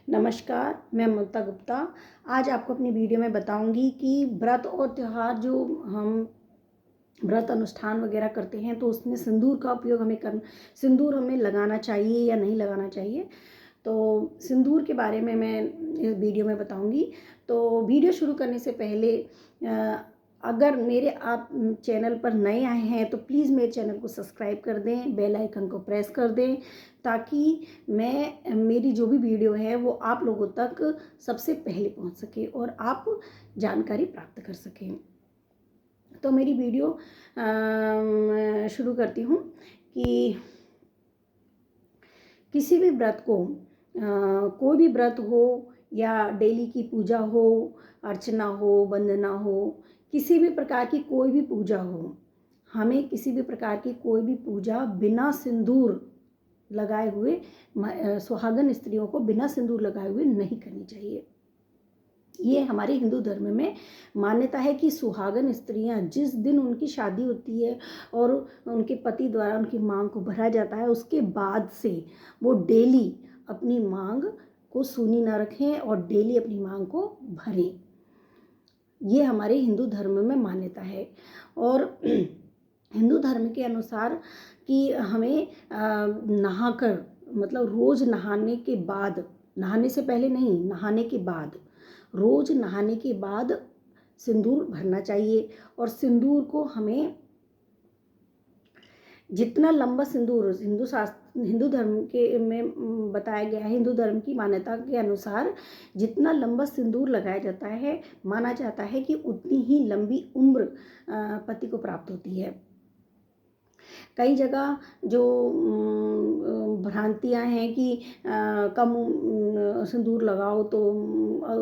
नमस्कार, मैं ममता गुप्ता। आज आपको अपनी वीडियो में बताऊंगी कि व्रत और त्योहार जो हम व्रत अनुष्ठान वगैरह करते हैं तो उसमें सिंदूर का उपयोग सिंदूर हमें लगाना चाहिए या नहीं लगाना चाहिए। तो सिंदूर के बारे में मैं इस वीडियो में बताऊंगी। तो वीडियो शुरू करने से पहले अगर मेरे आप चैनल पर नए आए हैं तो प्लीज़ मेरे चैनल को सब्सक्राइब कर दें, बेल आइकन को प्रेस कर दें, ताकि मेरी जो भी वीडियो है वो आप लोगों तक सबसे पहले पहुंच सके और आप जानकारी प्राप्त कर सकें। तो मेरी वीडियो शुरू करती हूँ कि किसी भी व्रत को कोई भी व्रत हो या डेली की पूजा हो, अर्चना हो, वंदना हो, किसी भी प्रकार की कोई भी पूजा हो, हमें किसी भी प्रकार की कोई भी पूजा बिना सिंदूर लगाए हुए, सुहागन स्त्रियों को बिना सिंदूर लगाए हुए नहीं करनी चाहिए। ये हमारे हिंदू धर्म में मान्यता है कि सुहागन स्त्रियां जिस दिन उनकी शादी होती है और उनके पति द्वारा उनकी मांग को भरा जाता है, उसके बाद से वो डेली अपनी मांग को सूनी ना रखें और डेली अपनी मांग को भरें। ये हमारे हिंदू धर्म में मान्यता है। और हिंदू धर्म के अनुसार कि हमें नहाकर, मतलब रोज़ नहाने के बाद, नहाने से पहले नहीं, नहाने के बाद, रोज़ नहाने के बाद सिंदूर भरना चाहिए। और सिंदूर को हमें जितना लंबा सिंदूर हिंदू धर्म के में बताया गया है, हिंदू धर्म की मान्यता के अनुसार जितना लंबा सिंदूर लगाया जाता है, माना जाता है कि उतनी ही लंबी उम्र पति को प्राप्त होती है। कई जगह जो भ्रांतियां हैं कि कम सिंदूर लगाओ तो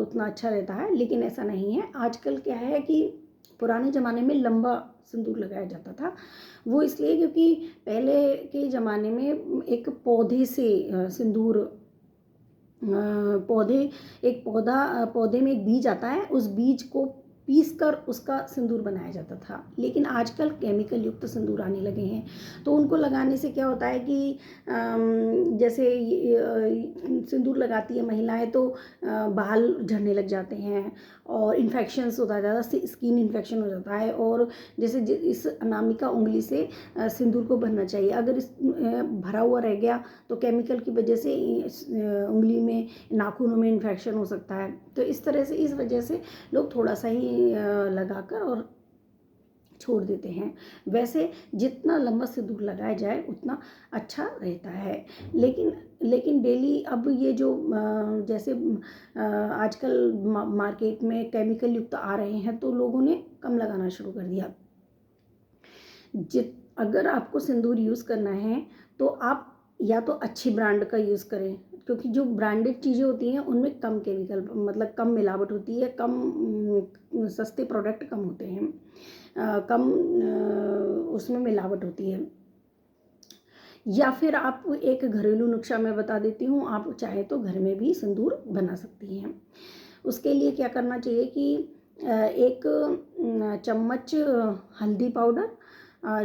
उतना अच्छा रहता है, लेकिन ऐसा नहीं है। आजकल क्या है कि पुराने ज़माने में लंबा सिंदूर लगाया जाता था। वो इसलिए क्योंकि पहले के ज़माने में एक पौधे से सिंदूर, पौधे में एक बीज आता है, उस बीज को पीस कर उसका सिंदूर बनाया जाता था। लेकिन आजकल केमिकल युक्त सिंदूर आने लगे हैं, तो उनको लगाने से क्या होता है कि जैसे सिंदूर लगाती है महिलाएं तो बाल झड़ने लग जाते हैं और इन्फेक्शंस होता है, ज़्यादा स्किन इन्फेक्शन हो जाता है। और जैसे इस अनामिका उंगली से सिंदूर को भरना चाहिए। अगर इस भरा हुआ रह गया तो केमिकल की वजह से उंगली में, नाखूनों में इन्फेक्शन हो सकता है। तो इस तरह से, इस वजह से लोग थोड़ा सा ही लगाकर और छोड़ देते हैं। वैसे जितना लंबा सिंदूर लगाया जाए उतना अच्छा रहता है। लेकिन डेली अब ये जो जैसे आजकल मार्केट में केमिकल युक्त आ रहे हैं, तो लोगों ने कम लगाना शुरू कर दिया। अगर आपको सिंदूर यूज़ करना है तो आप या तो अच्छी ब्रांड का यूज़ करें, क्योंकि जो ब्रांडेड चीज़ें होती हैं उनमें कम केमिकल, मतलब कम मिलावट होती है, सस्ते प्रोडक्ट कम होते हैं, कम उसमें मिलावट होती है। या फिर आप एक घरेलू नुस्खा मैं बता देती हूँ, आप चाहे तो घर में भी सिंदूर बना सकती हैं। उसके लिए क्या करना चाहिए कि एक चम्मच हल्दी पाउडर,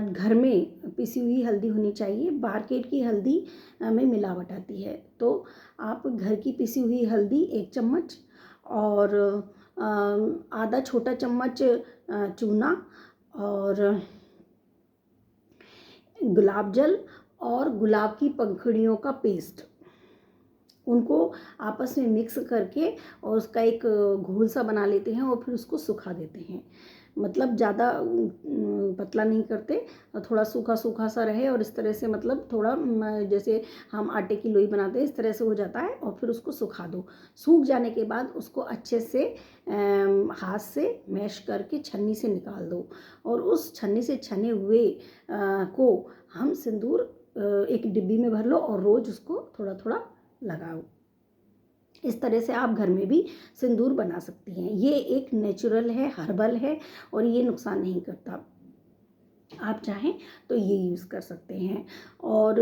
घर में पिसी हुई हल्दी होनी चाहिए। मार्केट की हल्दी में मिलावट आती है, तो आप घर की पिसी हुई हल्दी 1 चम्मच और आधा छोटा चम्मच चूना और गुलाब जल और गुलाब की पंखुड़ियों का पेस्ट, उनको आपस में मिक्स करके और उसका एक घोल सा बना लेते हैं और फिर उसको सुखा देते हैं। मतलब ज़्यादा पतला नहीं करते, थोड़ा सूखा सूखा सा रहे और इस तरह से, मतलब थोड़ा जैसे हम आटे की लोई बनाते हैं इस तरह से हो जाता है। और फिर उसको सुखा दो। सूख जाने के बाद उसको अच्छे से हाथ से मैश करके छन्नी से निकाल दो और उस छन्नी से छने हुए को हम सिंदूर एक डिब्बी में भर लो और रोज़ उसको थोड़ा थोड़ा लगाओ। इस तरह से आप घर में भी सिंदूर बना सकती हैं। ये एक नेचुरल है, हर्बल है और ये नुकसान नहीं करता। आप चाहें तो ये यूज़ कर सकते हैं। और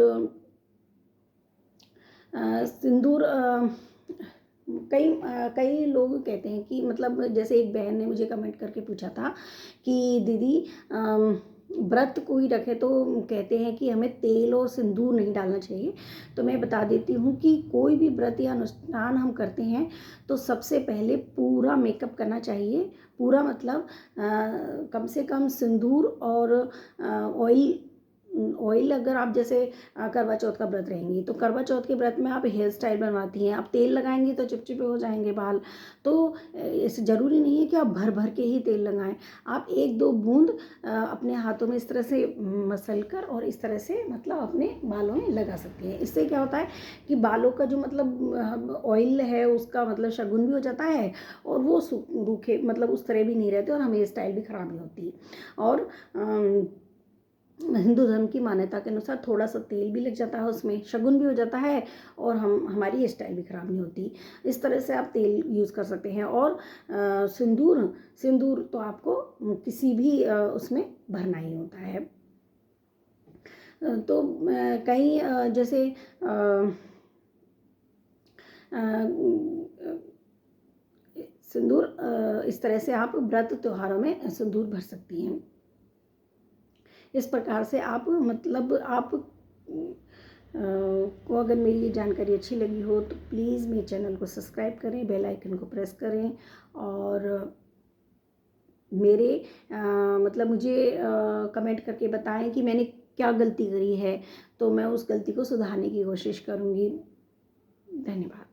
सिंदूर कई लोग कहते हैं कि, मतलब जैसे एक बहन ने मुझे कमेंट करके पूछा था कि दीदी व्रत कोई रखे तो कहते हैं कि हमें तेल और सिंदूर नहीं डालना चाहिए। तो मैं बता देती हूँ कि कोई भी व्रत या अनुष्ठान हम करते हैं तो सबसे पहले पूरा मेकअप करना चाहिए। पूरा मतलब कम से कम सिंदूर और ऑयल ऑयल अगर आप जैसे करवा चौथ का व्रत रहेंगी तो करवा चौथ के व्रत में आप हेयर स्टाइल बनवाती हैं, आप तेल लगाएंगी तो चिपचिपे हो जाएंगे बाल। तो इस ज़रूरी नहीं है कि आप भर भर के ही तेल लगाएं। आप एक दो बूंद अपने हाथों में इस तरह से मसल कर और इस तरह से मतलब अपने बालों में लगा सकती हैं। इससे क्या होता है कि बालों का जो मतलब ऑयल है उसका मतलब शगुन भी हो जाता है और वो रूखे मतलब उस तरह भी नहीं रहते और हमें हेयर स्टाइल भी ख़राब नहीं होती। और हिंदू धर्म की मान्यता के अनुसार थोड़ा सा तेल भी लग जाता है, उसमें शगुन भी हो जाता है और हमारी हेयर स्टाइल भी ख़राब नहीं होती। इस तरह से आप तेल यूज़ कर सकते हैं। और सिंदूर सिंदूर तो आपको किसी भी उसमें भरना ही होता है। तो कई जैसे सिंदूर इस तरह से आप व्रत त्योहारों में सिंदूर भर सकती हैं। इस प्रकार से आप मतलब आप को अगर मेरी ये जानकारी अच्छी लगी हो तो प्लीज़ मेरे चैनल को सब्सक्राइब करें, बेल आइकन को प्रेस करें और मेरे मतलब मुझे कमेंट करके बताएं कि मैंने क्या गलती करी है, तो मैं उस गलती को सुधारने की कोशिश करूँगी। धन्यवाद।